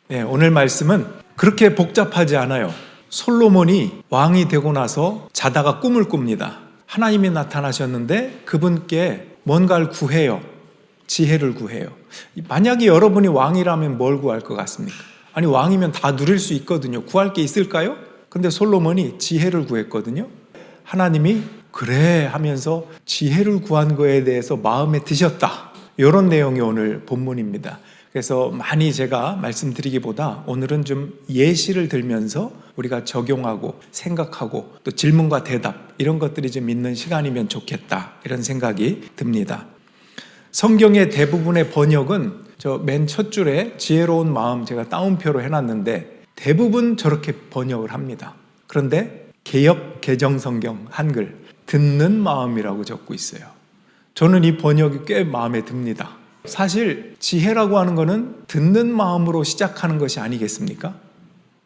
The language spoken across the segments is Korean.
네, 오늘 말씀은 그렇게 복잡하지 않아요. 솔로몬이 왕이 되고 나서 자다가 꿈을 꿉니다. 하나님이 나타나셨는데 그분께 뭔가를 구해요. 지혜를 구해요. 만약에 여러분이 왕이라면 뭘 구할 것 같습니까? 아니, 왕이면 다 누릴 수 있거든요. 구할 게 있을까요? 근데 솔로몬이 지혜를 구했거든요. 하나님이 그래 하면서 지혜를 구한 거에 대해서 마음에 드셨다. 이런 내용이 오늘 본문입니다. 그래서 많이 제가 말씀드리기보다 오늘은 좀 예시를 들면서 우리가 적용하고 생각하고 또 질문과 대답 이런 것들이 좀 있는 시간이면 좋겠다, 이런 생각이 듭니다. 성경의 대부분의 번역은 저 맨 첫 줄에 지혜로운 마음 제가 따옴표로 해놨는데 대부분 저렇게 번역을 합니다. 그런데 개역 개정성경 한글 듣는 마음이라고 적고 있어요. 저는 이 번역이 꽤 마음에 듭니다. 사실 지혜라고 하는 것은 듣는 마음으로 시작하는 것이 아니겠습니까?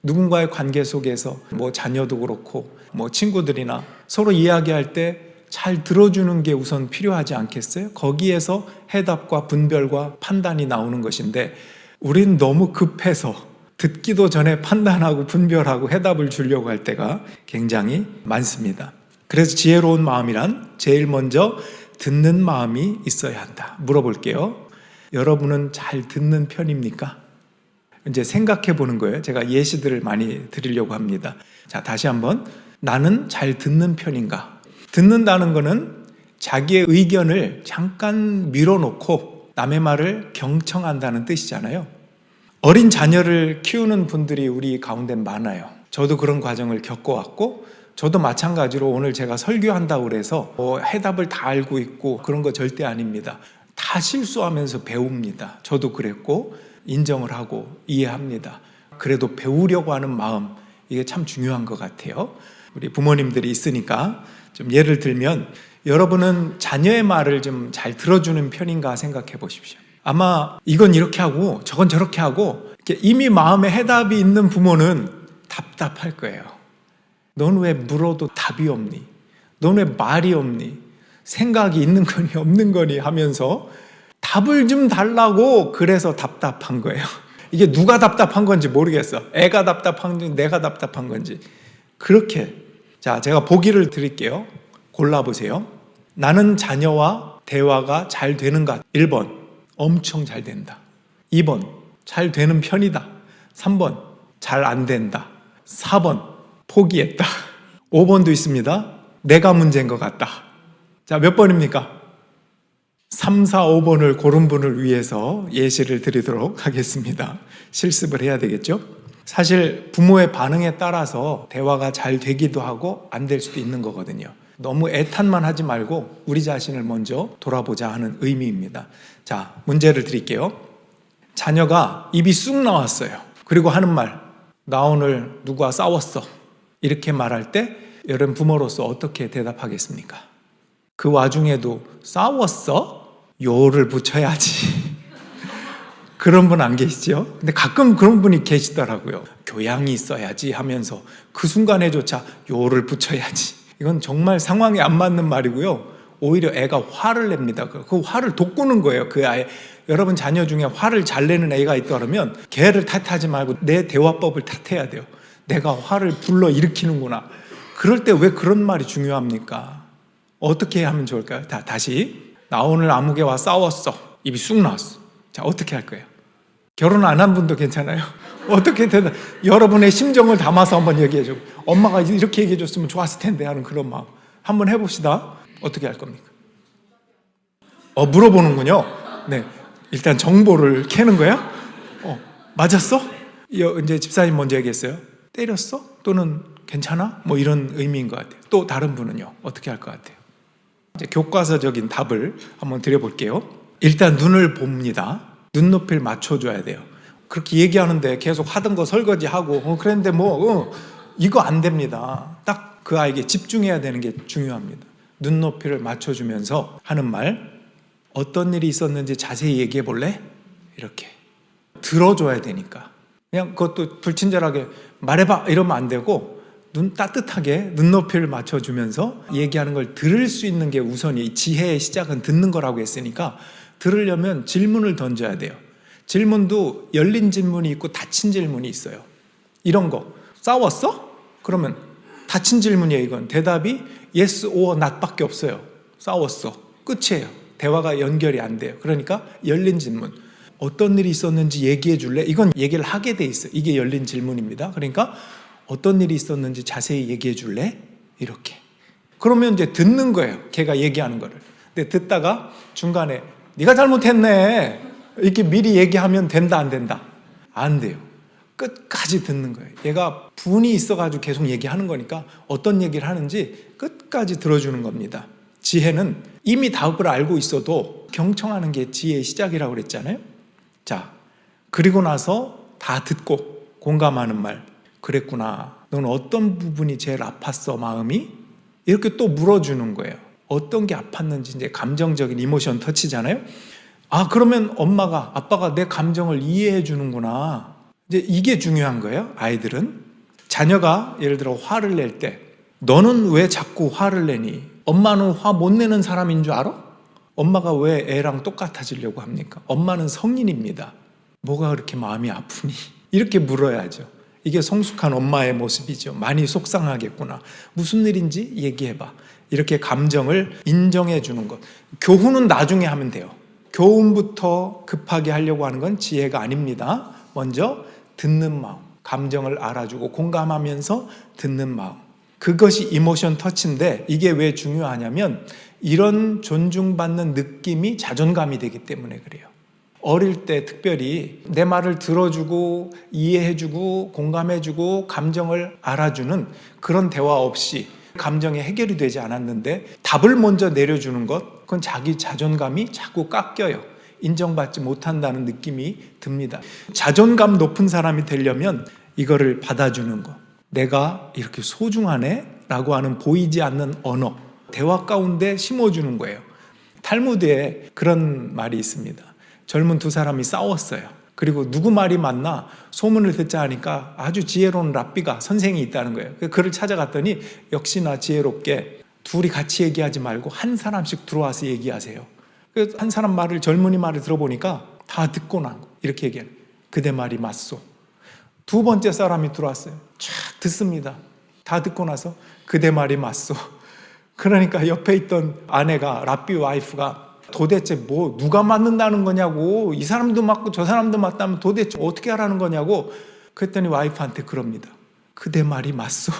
누군가의 관계 속에서 자녀도 그렇고 친구들이나 서로 이야기할 때 잘 들어주는 게 우선 필요하지 않겠어요? 거기에서 해답과 분별과 판단이 나오는 것인데 우린 너무 급해서 듣기도 전에 판단하고 분별하고 해답을 주려고 할 때가 굉장히 많습니다. 그래서 지혜로운 마음이란 제일 먼저 듣는 마음이 있어야 한다. 물어볼게요. 여러분은 잘 듣는 편입니까? 이제 생각해 보는 거예요. 제가 예시들을 많이 드리려고 합니다. 자, 다시 한번. 나는 잘 듣는 편인가? 듣는다는 것은 자기의 의견을 잠깐 밀어놓고 남의 말을 경청한다는 뜻이잖아요. 어린 자녀를 키우는 분들이 우리 가운데 많아요. 저도 그런 과정을 겪어왔고, 저도 마찬가지로 오늘 제가 설교한다고 그래서 해답을 다 알고 있고 그런 거 절대 아닙니다. 다 실수하면서 배웁니다. 저도 그랬고 인정을 하고 이해합니다. 그래도 배우려고 하는 마음, 이게 참 중요한 것 같아요. 우리 부모님들이 있으니까 좀 예를 들면 여러분은 자녀의 말을 좀 잘 들어주는 편인가 생각해 보십시오. 아마 이건 이렇게 하고 저건 저렇게 하고 이미 마음에 해답이 있는 부모는 답답할 거예요. 넌 왜 물어도 답이 없니? 넌 왜 말이 없니? 생각이 있는 거니 없는 거니 하면서 답을 좀 달라고 그래서 답답한 거예요. 이게 누가 답답한 건지 모르겠어. 애가 답답한 건지 내가 답답한 건지. 그렇게. 자, 제가 보기를 드릴게요. 골라보세요. 나는 자녀와 대화가 잘 되는가? 1번, 엄청 잘 된다. 2번, 잘 되는 편이다. 3번, 잘 안 된다. 4번, 포기했다. 5번도 있습니다. 내가 문제인 것 같다. 자, 몇 번입니까? 3, 4, 5번을 고른 분을 위해서 예시를 드리도록 하겠습니다. 실습을 해야 되겠죠? 사실 부모의 반응에 따라서 대화가 잘 되기도 하고 안 될 수도 있는 거거든요. 너무 애탄만 하지 말고 우리 자신을 먼저 돌아보자 하는 의미입니다. 자, 문제를 드릴게요. 자녀가 입이 쑥 나왔어요. 그리고 하는 말, 나 오늘 누구와 싸웠어. 이렇게 말할 때 여러분 부모로서 어떻게 대답하겠습니까? 그 와중에도 싸웠어? 요를 붙여야지. 그런 분 안 계시죠? 근데 가끔 그런 분이 계시더라고요. 교양이 있어야지 하면서 그 순간에조차 요를 붙여야지. 이건 정말 상황에 안 맞는 말이고요. 오히려 애가 화를 냅니다. 그 화를 돋구는 거예요. 그 아이. 여러분 자녀 중에 화를 잘 내는 애가 있다 그러면 걔를 탓하지 말고 내 대화법을 탓해야 돼요. 내가 화를 불러 일으키는구나. 그럴 때 왜 그런 말이 중요합니까? 어떻게 하면 좋을까요? 다시. 나 오늘 아무개와 싸웠어. 입이 쑥 나왔어. 자, 어떻게 할 거예요? 결혼 안 한 분도 괜찮아요. 어떻게 되나? 여러분의 심정을 담아서 한번 얘기해 줘. 엄마가 이렇게 얘기해 줬으면 좋았을 텐데 하는 그런 마음. 한번 해봅시다. 어떻게 할 겁니까? 물어보는군요. 네. 일단 정보를 캐는 거야? 맞았어? 이제 집사님 먼저 얘기했어요. 때렸어? 또는 괜찮아? 이런 의미인 것 같아요. 또 다른 분은요? 어떻게 할 것 같아요? 이제 교과서적인 답을 한번 드려볼게요. 일단 눈을 봅니다. 눈높이를 맞춰줘야 돼요. 그렇게 얘기하는데 계속 하던 거 설거지하고 그랬는데 이거 안 됩니다. 딱 그 아이에게 집중해야 되는 게 중요합니다. 눈높이를 맞춰주면서 하는 말, 어떤 일이 있었는지 자세히 얘기해 볼래? 이렇게 들어줘야 되니까 그냥 그것도 불친절하게 말해봐 이러면 안 되고 따뜻하게 눈높이를 맞춰주면서 얘기하는 걸 들을 수 있는 게 우선이. 지혜의 시작은 듣는 거라고 했으니까 들으려면 질문을 던져야 돼요. 질문도 열린 질문이 있고 닫힌 질문이 있어요. 이런 거 싸웠어? 그러면 닫힌 질문이에요. 이건 대답이 yes or not 밖에 없어요. 싸웠어. 끝이에요. 대화가 연결이 안 돼요. 그러니까 열린 질문. 어떤 일이 있었는지 얘기해 줄래? 이건 얘기를 하게 돼 있어요. 이게 열린 질문입니다. 그러니까 어떤 일이 있었는지 자세히 얘기해 줄래? 이렇게. 그러면 이제 듣는 거예요. 걔가 얘기하는 거를. 근데 듣다가 중간에 네가 잘못했네. 이렇게 미리 얘기하면 된다, 안 된다? 안 돼요. 끝까지 듣는 거예요. 얘가 분이 있어가지고 계속 얘기하는 거니까 어떤 얘기를 하는지 끝까지 들어주는 겁니다. 지혜는 이미 답을 알고 있어도 경청하는 게 지혜의 시작이라고 그랬잖아요. 자, 그리고 나서 다 듣고 공감하는 말. 그랬구나. 넌 어떤 부분이 제일 아팠어, 마음이? 이렇게 또 물어주는 거예요. 어떤 게 아팠는지 이제 감정적인 이모션 터치잖아요. 아, 그러면 엄마가, 아빠가 내 감정을 이해해 주는구나. 이제 이게 중요한 거예요, 아이들은. 자녀가 예를 들어 화를 낼 때, 너는 왜 자꾸 화를 내니? 엄마는 화 못 내는 사람인 줄 알아? 엄마가 왜 애랑 똑같아지려고 합니까? 엄마는 성인입니다. 뭐가 그렇게 마음이 아프니? 이렇게 물어야죠. 이게 성숙한 엄마의 모습이죠. 많이 속상하겠구나. 무슨 일인지 얘기해봐. 이렇게 감정을 인정해 주는 것. 교훈은 나중에 하면 돼요. 교훈부터 급하게 하려고 하는 건 지혜가 아닙니다. 먼저 듣는 마음, 감정을 알아주고 공감하면서 듣는 마음. 그것이 이모션 터치인데 이게 왜 중요하냐면 이런 존중받는 느낌이 자존감이 되기 때문에 그래요. 어릴 때 특별히 내 말을 들어주고 이해해주고 공감해주고 감정을 알아주는 그런 대화 없이 감정이 해결이 되지 않았는데 답을 먼저 내려주는 것, 그건 자기 자존감이 자꾸 깎여요. 인정받지 못한다는 느낌이 듭니다. 자존감 높은 사람이 되려면 이거를 받아주는 것. 내가 이렇게 소중하네? 라고 하는 보이지 않는 언어, 대화 가운데 심어주는 거예요. 탈무드에 그런 말이 있습니다. 젊은 두 사람이 싸웠어요. 그리고 누구 말이 맞나 소문을 듣자 하니까 아주 지혜로운 랍비가 선생이 있다는 거예요. 그를 찾아갔더니 역시나 지혜롭게 둘이 같이 얘기하지 말고 한 사람씩 들어와서 얘기하세요. 한 사람 말을, 젊은이 말을 들어보니까 다 듣고 난 거. 이렇게 얘기해요. 그대 말이 맞소. 두 번째 사람이 들어왔어요. 쫙 듣습니다. 다 듣고 나서 그대 말이 맞소. 그러니까 옆에 있던 아내가, 랍비 와이프가 도대체 뭐 누가 맞는다는 거냐고, 이 사람도 맞고 저 사람도 맞다면 도대체 어떻게 하라는 거냐고. 그랬더니 와이프한테 그럽니다. 그대 말이 맞소.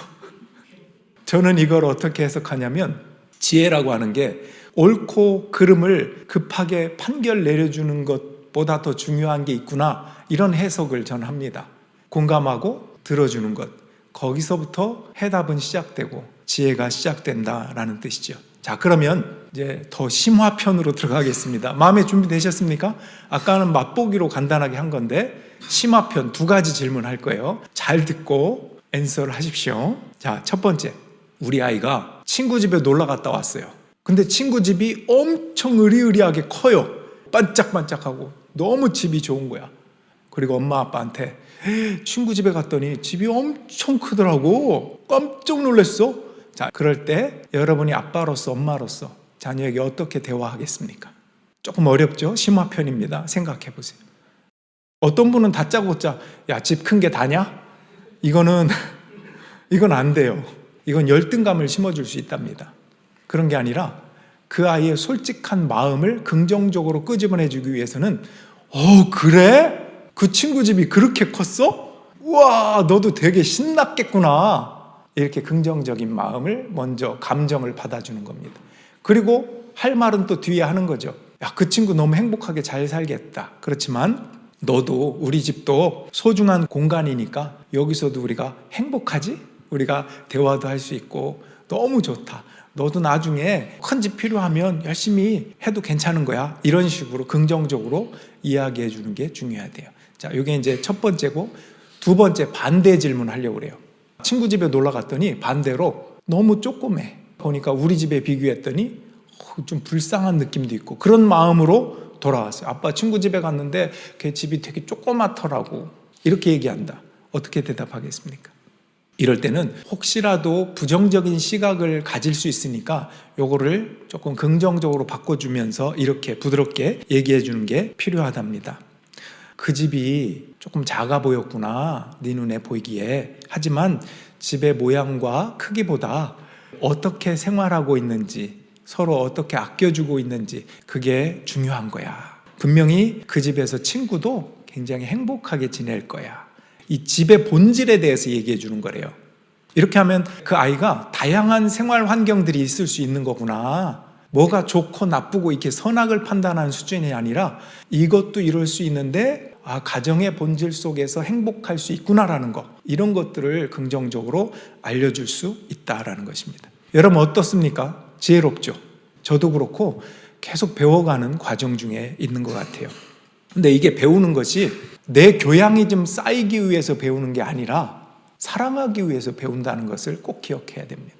저는 이걸 어떻게 해석하냐면 지혜라고 하는 게 옳고 그름을 급하게 판결 내려주는 것보다 더 중요한 게 있구나, 이런 해석을 저는 합니다. 공감하고 들어주는 것, 거기서부터 해답은 시작되고 지혜가 시작된다라는 뜻이죠. 자, 그러면 이제 더 심화편으로 들어가겠습니다. 마음에 준비되셨습니까? 아까는 맛보기로 간단하게 한 건데 심화편 두 가지 질문할 거예요. 잘 듣고 앤서를 하십시오. 자, 첫 번째, 우리 아이가 친구 집에 놀러 갔다 왔어요. 근데 친구 집이 엄청 으리으리하게 커요. 반짝반짝하고 너무 집이 좋은 거야. 그리고 엄마 아빠한테 친구 집에 갔더니 집이 엄청 크더라고. 깜짝 놀랐어. 자, 그럴 때 여러분이 아빠로서 엄마로서 자녀에게 어떻게 대화하겠습니까? 조금 어렵죠? 심화편입니다. 생각해 보세요. 어떤 분은 다짜고짜 야, 집 큰 게 다냐? 이건 안 돼요. 이건 열등감을 심어줄 수 있답니다. 그런 게 아니라 그 아이의 솔직한 마음을 긍정적으로 끄집어내주기 위해서는 그래? 그 친구 집이 그렇게 컸어? 우와, 너도 되게 신났겠구나. 이렇게 긍정적인 마음을 먼저 감정을 받아주는 겁니다. 그리고 할 말은 또 뒤에 하는 거죠. 야, 그 친구 너무 행복하게 잘 살겠다. 그렇지만 너도 우리 집도 소중한 공간이니까 여기서도 우리가 행복하지? 우리가 대화도 할 수 있고 너무 좋다. 너도 나중에 큰 집 필요하면 열심히 해도 괜찮은 거야. 이런 식으로 긍정적으로 이야기해 주는 게 중요하대요. 자, 이게 이제 첫 번째고, 두 번째 반대 질문 하려고 그래요. 친구 집에 놀러 갔더니 반대로 너무 조그매. 보니까 우리 집에 비교했더니 좀 불쌍한 느낌도 있고 그런 마음으로 돌아왔어요. 아빠 친구 집에 갔는데 걔 집이 되게 조그맣더라고. 이렇게 얘기한다. 어떻게 대답하겠습니까? 이럴 때는 혹시라도 부정적인 시각을 가질 수 있으니까 요거를 조금 긍정적으로 바꿔주면서 이렇게 부드럽게 얘기해 주는 게 필요하답니다. 그 집이 조금 작아 보였구나, 네 눈에 보이기에. 하지만 집의 모양과 크기보다 어떻게 생활하고 있는지, 서로 어떻게 아껴주고 있는지, 그게 중요한 거야. 분명히 그 집에서 친구도 굉장히 행복하게 지낼 거야. 이 집의 본질에 대해서 얘기해 주는 거래요. 이렇게 하면 그 아이가 다양한 생활 환경들이 있을 수 있는 거구나, 뭐가 좋고 나쁘고 이렇게 선악을 판단하는 수준이 아니라 이것도 이럴 수 있는데 가정의 본질 속에서 행복할 수 있구나라는 것, 이런 것들을 긍정적으로 알려줄 수 있다라는 것입니다. 여러분 어떻습니까? 지혜롭죠? 저도 그렇고 계속 배워가는 과정 중에 있는 것 같아요. 근데 이게 배우는 것이 내 교양이 좀 쌓이기 위해서 배우는 게 아니라 사랑하기 위해서 배운다는 것을 꼭 기억해야 됩니다.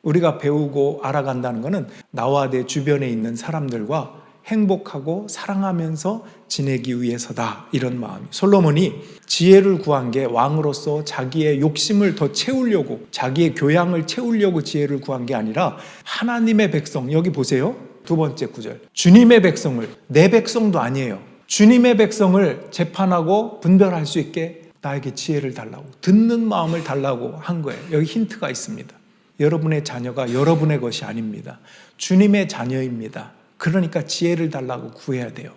우리가 배우고 알아간다는 것은 나와 내 주변에 있는 사람들과 행복하고 사랑하면서 지내기 위해서다, 이런 마음이. 솔로몬이 지혜를 구한 게 왕으로서 자기의 욕심을 더 채우려고, 자기의 교양을 채우려고 지혜를 구한 게 아니라 하나님의 백성, 여기 보세요. 두 번째 구절, 주님의 백성을, 내 백성도 아니에요, 주님의 백성을 재판하고 분별할 수 있게 나에게 지혜를 달라고, 듣는 마음을 달라고 한 거예요. 여기 힌트가 있습니다. 여러분의 자녀가 여러분의 것이 아닙니다. 주님의 자녀입니다. 그러니까 지혜를 달라고 구해야 돼요.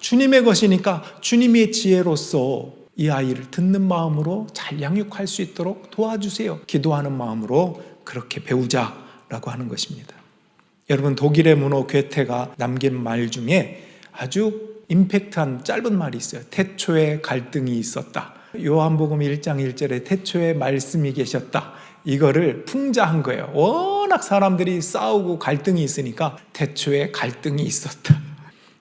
주님의 것이니까 주님의 지혜로서 이 아이를 듣는 마음으로 잘 양육할 수 있도록 도와주세요. 기도하는 마음으로 그렇게 배우자라고 하는 것입니다. 여러분, 독일의 문호 괴테가 남긴 말 중에 아주 임팩트한 짧은 말이 있어요. 태초에 갈등이 있었다. 요한복음 1장 1절에 태초에 말씀이 계셨다. 이거를 풍자한 거예요. 워낙 사람들이 싸우고 갈등이 있으니까 태초에 갈등이 있었다.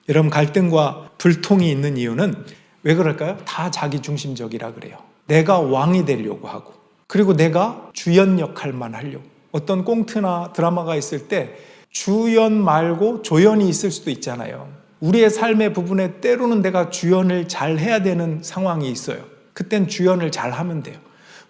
여러분, 갈등과 불통이 있는 이유는 왜 그럴까요? 다 자기중심적이라 그래요. 내가 왕이 되려고 하고, 그리고 내가 주연 역할만 하려고. 어떤 꽁트나 드라마가 있을 때 주연 말고 조연이 있을 수도 있잖아요. 우리의 삶의 부분에 때로는 내가 주연을 잘 해야 되는 상황이 있어요. 그땐 주연을 잘 하면 돼요.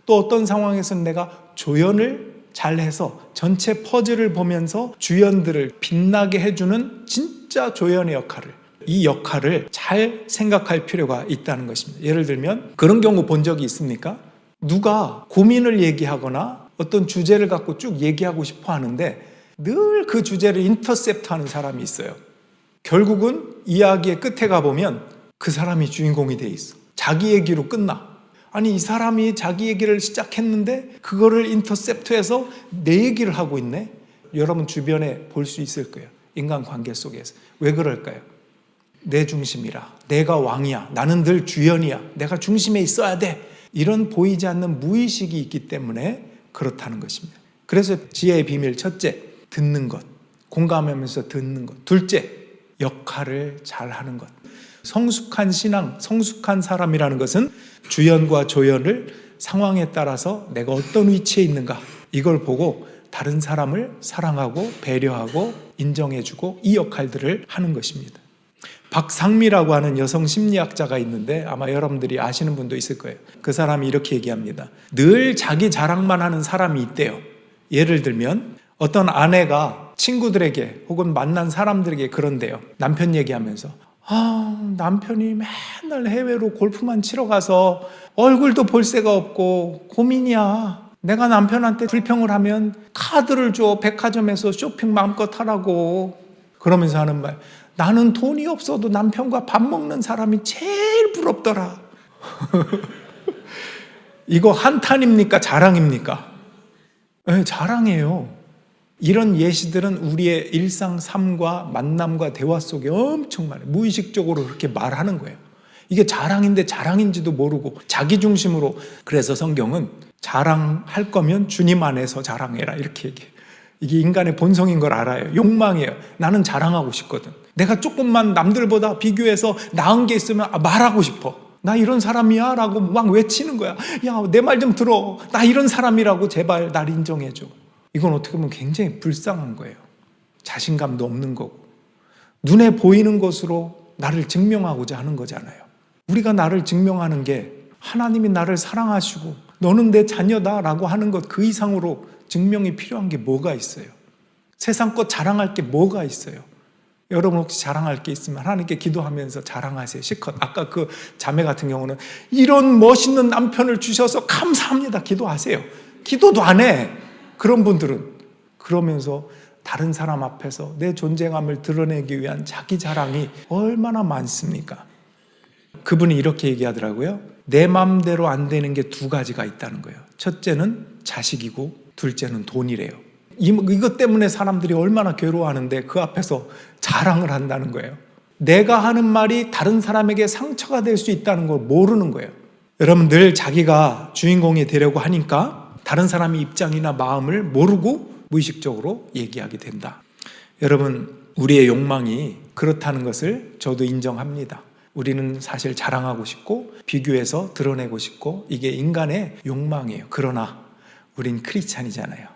또 어떤 상황에서는 내가 조연을 잘해서 전체 퍼즐을 보면서 주연들을 빛나게 해주는 진짜 조연의 역할을, 이 역할을 잘 생각할 필요가 있다는 것입니다. 예를 들면 그런 경우 본 적이 있습니까? 누가 고민을 얘기하거나 어떤 주제를 갖고 쭉 얘기하고 싶어 하는데 늘 그 주제를 인터셉트하는 사람이 있어요. 결국은 이야기의 끝에 가보면 그 사람이 주인공이 돼 있어. 자기 얘기로 끝나. 아니, 이 사람이 자기 얘기를 시작했는데 그거를 인터셉트해서 내 얘기를 하고 있네. 여러분 주변에 볼 수 있을 거예요. 인간관계 속에서. 왜 그럴까요? 내 중심이라, 내가 왕이야, 나는 늘 주연이야, 내가 중심에 있어야 돼, 이런 보이지 않는 무의식이 있기 때문에 그렇다는 것입니다. 그래서 지혜의 비밀, 첫째, 듣는 것, 공감하면서 듣는 것. 둘째, 역할을 잘하는 것. 성숙한 신앙, 성숙한 사람이라는 것은 주연과 조연을 상황에 따라서 내가 어떤 위치에 있는가, 이걸 보고 다른 사람을 사랑하고 배려하고 인정해주고 이 역할들을 하는 것입니다. 박상미라고 하는 여성 심리학자가 있는데 아마 여러분들이 아시는 분도 있을 거예요. 그 사람이 이렇게 얘기합니다. 늘 자기 자랑만 하는 사람이 있대요. 예를 들면 어떤 아내가 친구들에게 혹은 만난 사람들에게 그런대요. 남편 얘기하면서 남편이 맨날 해외로 골프만 치러 가서 얼굴도 볼 새가 없고 고민이야. 내가 남편한테 불평을 하면 카드를 줘, 백화점에서 쇼핑 마음껏 하라고. 그러면서 하는 말, 나는 돈이 없어도 남편과 밥 먹는 사람이 제일 부럽더라. 이거 한탄입니까? 자랑입니까? 네, 자랑이에요. 이런 예시들은 우리의 일상 삶과 만남과 대화 속에 엄청 많아요. 무의식적으로 그렇게 말하는 거예요. 이게 자랑인데 자랑인지도 모르고 자기 중심으로. 그래서 성경은 자랑할 거면 주님 안에서 자랑해라, 이렇게 얘기해요. 이게 인간의 본성인 걸 알아요. 욕망이에요. 나는 자랑하고 싶거든. 내가 조금만 남들보다 비교해서 나은 게 있으면 말하고 싶어. 나 이런 사람이야 라고 막 외치는 거야. 야, 내 말 좀 들어. 나 이런 사람이라고 제발 날 인정해줘. 이건 어떻게 보면 굉장히 불쌍한 거예요. 자신감도 없는 거고 눈에 보이는 것으로 나를 증명하고자 하는 거잖아요. 우리가 나를 증명하는 게 하나님이 나를 사랑하시고 너는 내 자녀다 라고 하는 것, 그 이상으로 증명이 필요한 게 뭐가 있어요? 세상 것 자랑할 게 뭐가 있어요? 여러분 혹시 자랑할 게 있으면 하나님께 기도하면서 자랑하세요. 실컷. 아까 그 자매 같은 경우는 이런 멋있는 남편을 주셔서 감사합니다. 기도하세요. 기도도 안 해. 그런 분들은. 그러면서 다른 사람 앞에서 내 존재감을 드러내기 위한 자기 자랑이 얼마나 많습니까? 그분이 이렇게 얘기하더라고요. 내 마음대로 안 되는 게 두 가지가 있다는 거예요. 첫째는 자식이고 둘째는 돈이래요. 이것 때문에 사람들이 얼마나 괴로워하는데 그 앞에서 자랑을 한다는 거예요. 내가 하는 말이 다른 사람에게 상처가 될 수 있다는 걸 모르는 거예요. 여러분 늘 자기가 주인공이 되려고 하니까 다른 사람의 입장이나 마음을 모르고 무의식적으로 얘기하게 된다. 여러분 우리의 욕망이 그렇다는 것을 저도 인정합니다. 우리는 사실 자랑하고 싶고 비교해서 드러내고 싶고 이게 인간의 욕망이에요. 그러나 우린 크리스찬이잖아요.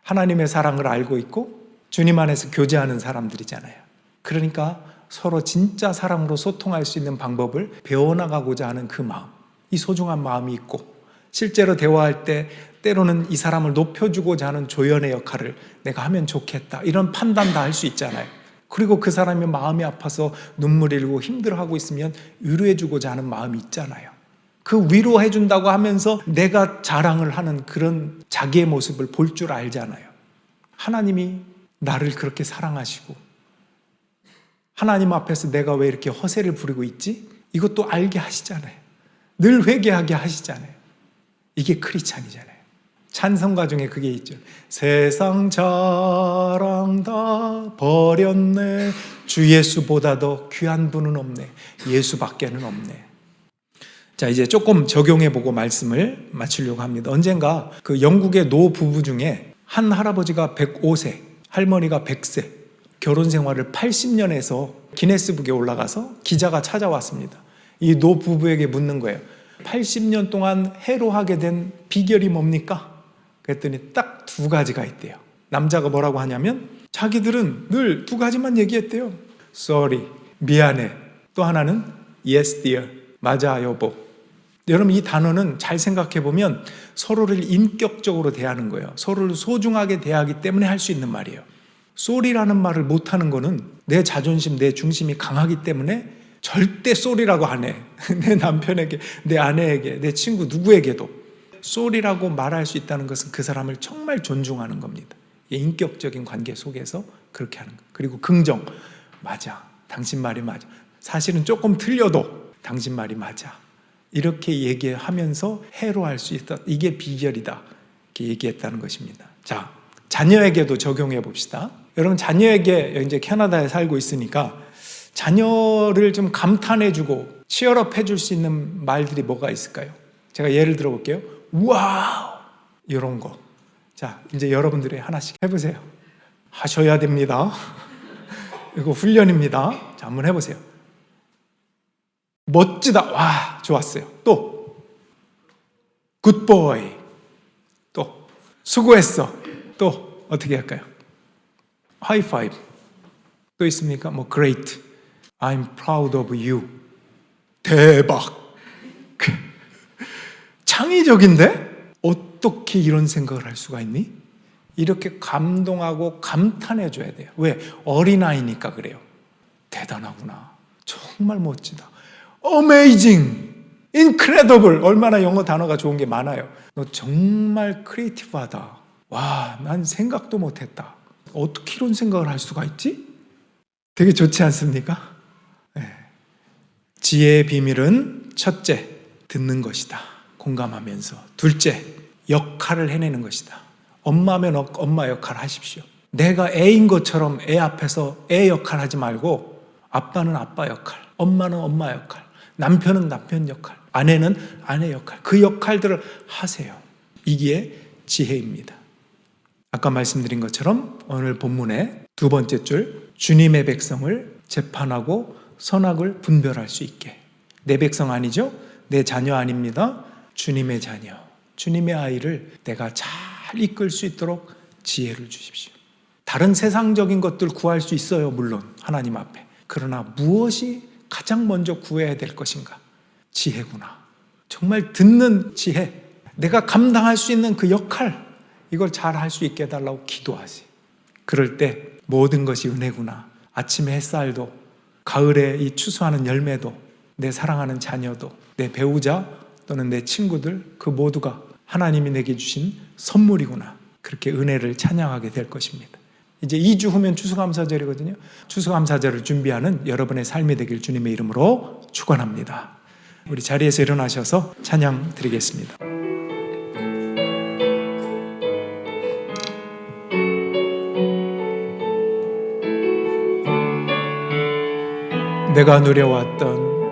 하나님의 사랑을 알고 있고 주님 안에서 교제하는 사람들이잖아요. 그러니까 서로 진짜 사랑으로 소통할 수 있는 방법을 배워나가고자 하는 그 마음, 이 소중한 마음이 있고 실제로 대화할 때 때로는 이 사람을 높여주고자 하는 조연의 역할을 내가 하면 좋겠다 이런 판단 다 할 수 있잖아요. 그리고 그 사람이 마음이 아파서 눈물 흘리고 힘들어하고 있으면 위로해주고자 하는 마음이 있잖아요. 그 위로해준다고 하면서 내가 자랑을 하는 그런 자기의 모습을 볼 줄 알잖아요. 하나님이 나를 그렇게 사랑하시고 하나님 앞에서 내가 왜 이렇게 허세를 부리고 있지? 이것도 알게 하시잖아요. 늘 회개하게 하시잖아요. 이게 크리스찬이잖아요. 찬송가 중에 그게 있죠. 세상 자랑 다 버렸네. 주 예수보다 더 귀한 분은 없네. 예수밖에는 없네. 자, 이제 조금 적용해보고 말씀을 마치려고 합니다. 언젠가 그 영국의 노 부부 중에 한 할아버지가 105세, 할머니가 100세, 결혼 생활을 80년 해서 기네스북에 올라가서 기자가 찾아왔습니다. 이 노 부부에게 묻는 거예요. 80년 동안 해로하게 된 비결이 뭡니까? 그랬더니 딱 두 가지가 있대요. 남자가 뭐라고 하냐면 자기들은 늘 두 가지만 얘기했대요. Sorry, 미안해. 또 하나는 Yes dear, 맞아 여보. 여러분 이 단어는 잘 생각해 보면 서로를 인격적으로 대하는 거예요. 서로를 소중하게 대하기 때문에 할 수 있는 말이에요. Sorry라는 말을 못하는 거는 내 자존심, 내 중심이 강하기 때문에 절대 쏘리라고 안 해. 내 남편에게, 내 아내에게, 내 친구 누구에게도 쏘리라고 말할 수 있다는 것은 그 사람을 정말 존중하는 겁니다. 인격적인 관계 속에서 그렇게 하는 거예요. 그리고 긍정, 맞아. 당신 말이 맞아. 사실은 조금 틀려도 당신 말이 맞아. 이렇게 얘기하면서 해로할 수 있다. 이게 비결이다. 이렇게 얘기했다는 것입니다. 자, 자녀에게도 적용해 봅시다. 여러분 자녀에게 이제 캐나다에 살고 있으니까 자녀를 좀 감탄해주고 치열업 해줄 수 있는 말들이 뭐가 있을까요? 제가 예를 들어 볼게요. 와우! 이런 거. 자, 이제 여러분들이 하나씩 해보세요. 하셔야 됩니다. 이거 훈련입니다. 자, 한번 해보세요. 멋지다. 와, 좋았어요. 또 굿보이. 또 수고했어. 또 어떻게 할까요? 하이파이브. 또 있습니까? 뭐 great. I'm proud of you. 대박. 창의적인데? 어떻게 이런 생각을 할 수가 있니? 이렇게 감동하고 감탄해줘야 돼요. 왜? 어린아이니까 그래요. 대단하구나. 정말 멋지다. Amazing. Incredible. 얼마나 영어 단어가 좋은 게 많아요. 너 정말 크리에이티브하다. 와, 난 생각도 못했다. 어떻게 이런 생각을 할 수가 있지? 되게 좋지 않습니까? 네. 지혜의 비밀은 첫째, 듣는 것이다. 공감하면서. 둘째, 역할을 해내는 것이다. 엄마면 엄마 역할 하십시오. 내가 애인 것처럼 애 앞에서 애 역할 하지 말고 아빠는 아빠 역할, 엄마는 엄마 역할, 남편은 남편 역할, 아내는 아내 역할, 그 역할들을 하세요. 이게 지혜입니다. 아까 말씀드린 것처럼 오늘 본문의 두 번째 줄, 주님의 백성을 재판하고 선악을 분별할 수 있게. 내 백성 아니죠? 내 자녀 아닙니다. 주님의 자녀, 주님의 아이를 내가 잘 이끌 수 있도록 지혜를 주십시오. 다른 세상적인 것들 구할 수 있어요. 물론 하나님 앞에. 그러나 무엇이 가장 먼저 구해야 될 것인가? 지혜구나. 정말 듣는 지혜, 내가 감당할 수 있는 그 역할, 이걸 잘 할 수 있게 해달라고 기도하세요. 그럴 때 모든 것이 은혜구나. 아침의 햇살도, 가을에 이 추수하는 열매도, 내 사랑하는 자녀도, 내 배우자 또는 내 친구들, 그 모두가 하나님이 내게 주신 선물이구나. 그렇게 은혜를 찬양하게 될 것입니다. 이제 2주 후면 추수감사절이거든요. 추수감사절을 준비하는 여러분의 삶이 되길 주님의 이름으로 축원합니다. 우리 자리에서 일어나셔서 찬양 드리겠습니다. 내가 누려왔던